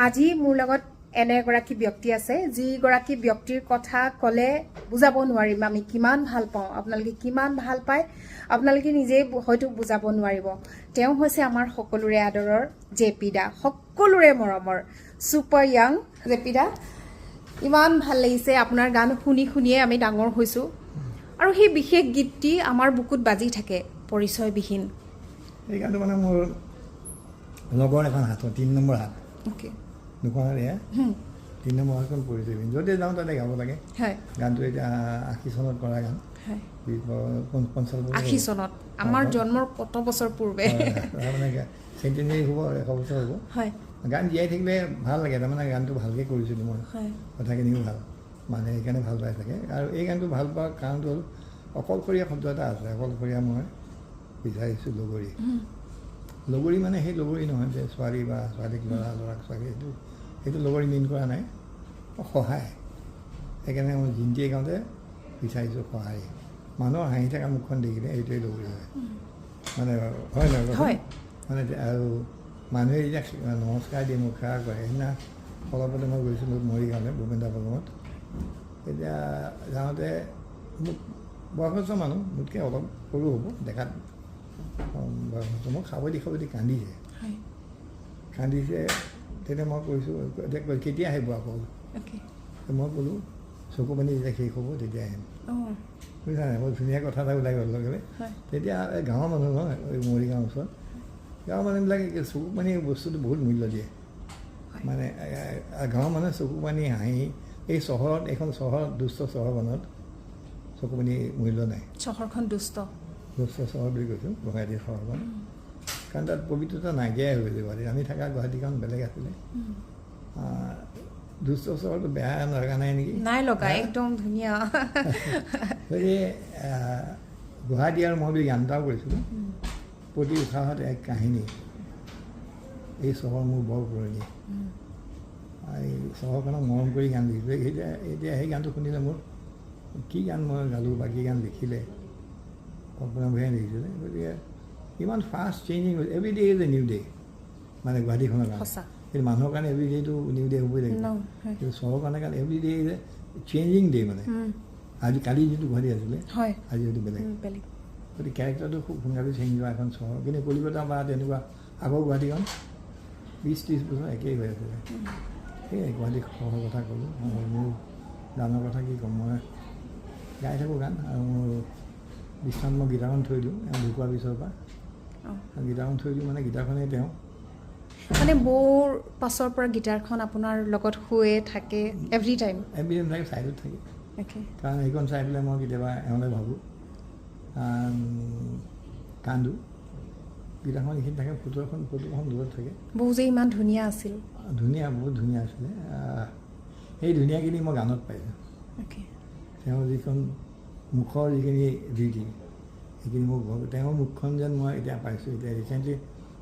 আজি মোৰ লগত এনে এগৰাকী ব্যক্তি আছে যিগৰাকী ব্যক্তিৰ কথা ক'লে বুজাব নোৱাৰিম আমি কিমান ভাল পাওঁ আপোনালোকে কিমান ভাল পায় আপোনালোকে নিজেই হয়তো বুজাব নোৱাৰিব তেওঁ হৈছে আমাৰ সকলোৰে আদৰৰ জেপি দা সকলোৰে মৰমৰ সুপাৰ ইয়াং জেপি দা ইমান ভাল লাগিছে আপোনাৰ গান শুনি শুনিয়ে আমি ডাঙৰ হৈছো আৰু সেই বিশেষ গীতটি আমাৰ বুকুত বাজি থাকে পৰিচয়বিহীন এই গানটো মানে মোৰ লগৰ এখন হাতত 3 নম্বৰ হাত ওকে দোকানৰ এয়া 3 নম্বৰ হাতখন পৰিচয়বিহীন য'তে যাওঁ তাতে গাব লাগে গানটো এতিয়া 80 চনত কৰা গান 80 চনত আমাৰ জন্মৰ কত বছৰ পূৰ্বে মানে চেণ্টেনাৰী হ'ব 100 বছৰ হ'ব গান জীয়াই থাকিলে ভাল লাগে তাৰমানে গানটো ভালকৈ কৰিছিলোঁ মই কথাখিনিও ভাল মানে সেইকাৰণে ভাল পাই থাকে আৰু এই গানটো ভাল পোৱাৰ কাৰণটো হ'ল অকলশৰীয়া শব্দ এটা আছে অকলশৰীয়া মই বিচাৰিছোঁ লগৰী মানে সেই লগৰী নহয় যে ছোৱালী বা ছোৱালীক ল'ৰাক ছোৱালী সেইটো লগৰী মিন কৰা নাই সহায় সেইকাৰণে মই জিন্তিয়ে গাওঁতে বিচাৰিছোঁ সহায় মানুহৰ হাঁহি থকা মুখখন দেখিলে এইটোৱেই লগৰী হয় মানে হয় নহয় মানে আৰু মানুহে যেতিয়া নমস্কাৰ দিয়ে মোক সেৱা কৰে সেইদিনা অলপতে মই গৈছিলোঁ মৰিগাঁৱলৈ ভূপেন্দ্ৰ পলমত তেতিয়া যাওঁতে মোক বয়সস্থ মানুহ মোতকৈ অলপ সৰু হ'ব দেখাত বয়সস্থ মোক খাবদি কান্দিছে তেতিয়া মই কৈছোঁ এতিয়া কেতিয়া আহিব আকৌ মই ক'লোঁ চকু পানী যেতিয়া শেষ হ'ব তেতিয়া আহিম বুজিছা নাই বৰ ধুনীয়া কথা এটা ওলাই গ'ল লগে তেতিয়া গাঁৱৰ মানুহ নহয় মৰিগাঁৱৰ ওচৰত গাঁৱৰ মানুহবিলাকে চকু পানী বস্তুটো বহুত মূল্য দিয়ে মানে গাঁৱৰ মানুহে চকু পানী হাঁহি এই চহৰত এইখন চহৰত দুষ্ট চহৰখনত চকু পানী মূল্য নাই চহৰখন দুষ্ট চহৰ বুলি কৈছোঁ গুৱাহাটী চহৰখন কাৰণ তাত পবিত্ৰতা নাইকিয়াই হৈ গৈছে গুৱাহাটীত আমি থকা গুৱাহাটীখন বেলেগ আছিলে দুষ্ট চহৰটো বেয়া লগা নাই নেকি নাই লগা একদম ধুনীয়া গতিকে গুৱাহাটী আৰু মই বুলি গান এটাও কৰিছিলোঁ প্ৰতি উশাহত এক কাহিনী এই চহৰ মোৰ বৰ পুৰণি এই চহৰখনক মৰম কৰি গান লিখিছোঁ এতিয়া সেই গানটো শুনিলে মোৰ কি গান মই গালোঁ বা কি গান লিখিলে কল্পনা ভূঞাই লিখিছিলে গতিকে ইমান ফাষ্ট চেঞ্জিং হৈছে every day is a new day মানে গুৱাহাটীখনৰ কাৰণে কিন্তু মানুহৰ কাৰণে এভৰি ডেটো নিউ ডে হ'বই লাগিব কিন্তু চহৰখনৰ কাৰণে every day is a changing day মানে আজি কালি যিটো গুৱাহাটী আছিলে আজি হয়তো বেলেগ গতিকে কেৰেক্টাৰটো খুব সোনকালে চেঞ্জ হোৱা এখন চহৰ কিন্তু কলিকতা বা তেনেকুৱা আগৰ গুৱাহাটীখন 20-30 বছৰ একেই হৈ আছিলে সেয়াই গুৱাহাটী চহৰৰ কথা ক'লোঁ মোৰ গানৰ কথা কি ক'ম মই গাই থাকোঁ গান আৰু মোৰ বিশ্বনাথ মই গীটাৰখন থৈ দিওঁ ঢুকোৱাৰ পিছৰ পৰা গীটাৰখন থৈ দিওঁ মানে গীটাৰখনেই তেওঁ মানে বৌৰ পাছৰ পৰা গীটাৰখন আপোনাৰ লগত শুয়ে থাকে এভৰি টাইম থাকে চাইডত থাকে কাৰণ সেইখন চাই পেলাই মই কেতিয়াবা এওঁলৈ ভাবোঁ কান্দো গীটাৰখন এইখিনি থাকে ফটোখন দূৰত থাকে বৌ যে ইমান ধুনীয়া আছিল ধুনীয়া বহুত ধুনীয়া আছিলে সেই ধুনীয়াখিনি মই গানত পাইছোঁ তেওঁ যিখন মুখৰ যিখিনি ৰীতি সেইখিনি মোক তেওঁৰ মুখখন যেন মই এতিয়া পাইছোঁ এতিয়া ৰিচেণ্টলি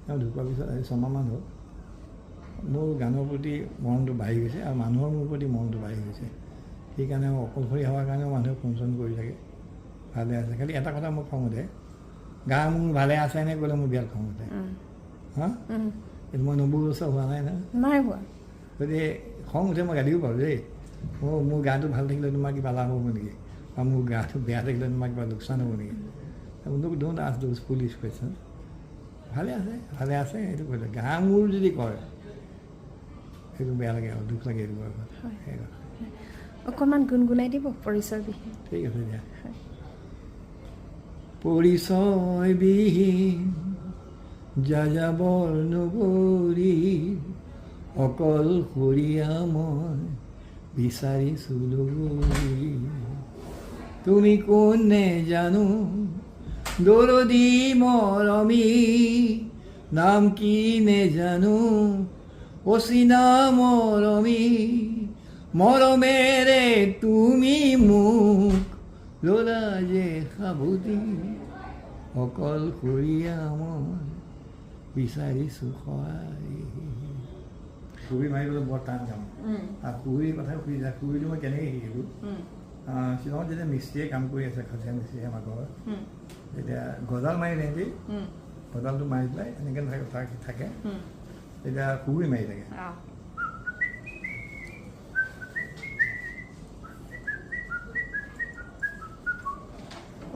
তেওঁ ঢুকোৱাৰ পিছত আজি 6 মাহমান হ'ল মোৰ গানৰ প্ৰতি মৰমটো বাঢ়ি গৈছে আৰু মানুহৰ মোৰ প্ৰতি মৰমটো বাঢ়ি গৈছে সেইকাৰণে অকলশৰীয়া হোৱাৰ কাৰণেও মানুহে ফোন চোন কৰি থাকে ভালে আছে খালি এটা কথা মোক খং উঠে গা মোৰ ভালে আছে নে ক'লে মোৰ বিৰাট খং উঠে এইটো মই 90 বছৰ হোৱা নাই নাই হোৱা গতিকে খং উঠে মই গালিও পাৰোঁ দেই মোৰ গাটো ভাল থাকিলে তোমাৰ কিবা লাভ হ'ব নেকি বা মোৰ গাটো বেয়া থাকিলে তোমাৰ কিবা লোকচান হ'ব নেকি don't ask those foolish question ভালে আছে এইটো কৈছে গা মোৰ যদি কয় সেইটো বেয়া লাগে আৰু দুখ লাগে এইটো অকণমান গুণগুণাই দিব পৰিচয়বিহীন ঠিক আছে দিয়া পৰিচয়বিহীন যাযাবৰ নগৰী অকলশৰীয়া মই বিচাৰিছোঁ লগৰী তুমি কোনে জানো দৰদী মৰমী নাম কি নে জানো অচিনা মৰমী মৰমেৰে তুমি মোক ল'লা যে সাবুতি অকলশৰীয়া মই বিচাৰিছোঁ সহায় কুবি মাৰিবলৈ বৰ টান কাম আৰু কুবিৰ কথা সুধিছা কুবিটো মই কেনেকৈ শিকিলোঁ শ্বিলঙত যেতিয়া মিস্ত্ৰীয়ে কাম কৰি আছে খাচীয়া মিস্ত্ৰীয়ে আমাৰ ঘৰত তেতিয়া গজাল মাৰি নেকি গজালটো মাৰি পেলাই এনেকৈ থাকে তেতিয়া কুবি মাৰি থাকে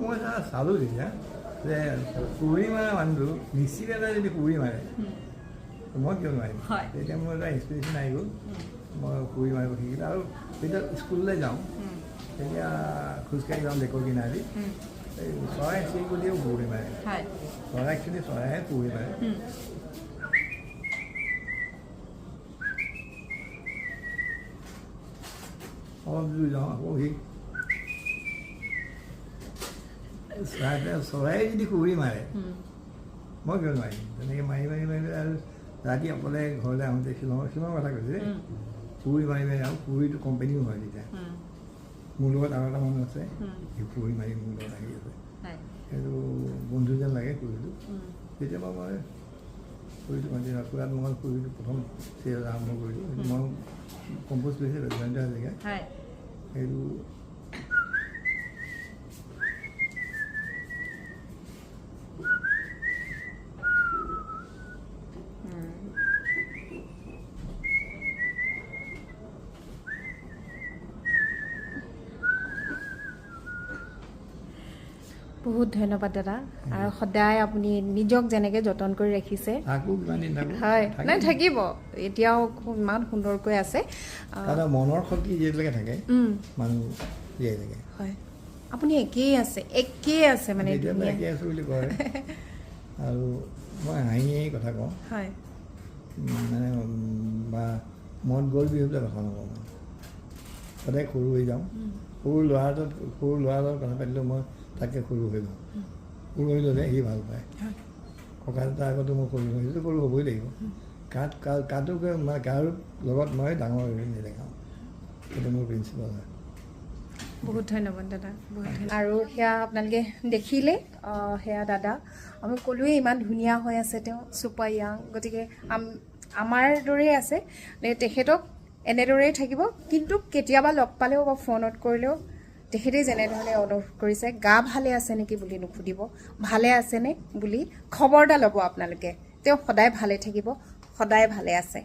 মই চালোঁ তেতিয়া যে কুঁৱৰী মাৰা মানুহটো মিস্ত্ৰী এটা যদি কুঁৱৰী মাৰে মই কিয় নোৱাৰিম তেতিয়া মোৰ এটা ইনস্পিৰেশ্যন আহি গ'ল মই কুঁৱৰী মাৰিব শিকিলোঁ আৰু যেতিয়া স্কুললৈ যাওঁ তেতিয়া খোজকাঢ়ি যাওঁ লেকৰ কিনাৰেদি এই চৰাই চিৰিকটিয়েও কুঁৱৰী মাৰে চৰাই চৰাইহে কুঁৱৰী মাৰে অলপ দূৰ যাওঁ আকৌ সি চৰাই যদি কুঁৱৰী মাৰে মই কিয় নোৱাৰিম তেনেকৈ মাৰি আৰু ৰাতি অকলে ঘৰলৈ আহোঁতে শ্বিলঙৰ কথা কৈছে কুঁৱৰী মাৰি আৰু কুঁৱৰীটো কোম্পানীও হয় তেতিয়া মোৰ লগত আৰু এটা মানুহ আছে সি কুঁৱৰী মাৰি মোৰ লগত আহি আছে সেইটো বন্ধু যেন লাগে কুঁৱৰীটো কেতিয়াবা মই কুঁৱৰীটো মাতি ৰাতিপুৱাত মই কুঁৱৰীটো প্ৰথম চিৰিয়েল আৰম্ভ কৰিলোঁ মই কম্প'জ কৰিছিলোঁ জয়ন্ত হাজৰিকাই সেইটো বহুত ধন্যবাদ দাদা আৰু সদায় আপুনি নিজক যেনেকৈ যতন কৰি ৰাখিছে হয় নাই থাকিব এতিয়াও ইমান সুন্দৰকৈ আছে মনৰ শক্তি যিবিলাকে থাকে মানুহ জীয়াই থাকে হয় আপুনি একেই আছে মানে একেই আছে বুলি কয় আৰু মই হাঁহিয়েই কথা কওঁ হয় মানে বা মন গ'ল বিহুতে কথা নকওঁ মই সদায় সৰু হৈ যাওঁ সৰু ল'ৰাটোৰ কথা পাতিলেও মই তাকে সৰু হৈ লওঁ সৰু হৈ ল'লে সি ভাল পায় ককা দেউতাৰ আগতো মই সৰু হৈ সেইটো সৰু হ'বই লাগিব কাটোকে মানে কাৰো লগত মই ডাঙৰ হৈ নেদেখাওঁ সেইটো মোৰ প্ৰিন্সিপাল হয় বহুত ধন্যবাদ দাদা বহুত ধন্যবাদ আৰু সেয়া আপোনালোকে দেখিলে সেয়া দাদা আমি ক'লোৱে ইমান ধুনীয়া হৈ আছে তেওঁ ছুপাৰ য়াং গতিকে আমাৰ দৰেই আছে তেখেতক এনেদৰেই থাকিব কিন্তু কেতিয়াবা লগ পালেও বা ফোনত কৰিলেও তেখেতে যেনেধৰণে অনুৰোধ কৰিছে গা ভালে আছে নেকি বুলি নুসুধিব ভালে আছেনে বুলি খবৰ এটা ল'ব আপোনালোকে তেওঁ সদায় ভালে থাকিব সদায় ভালে আছে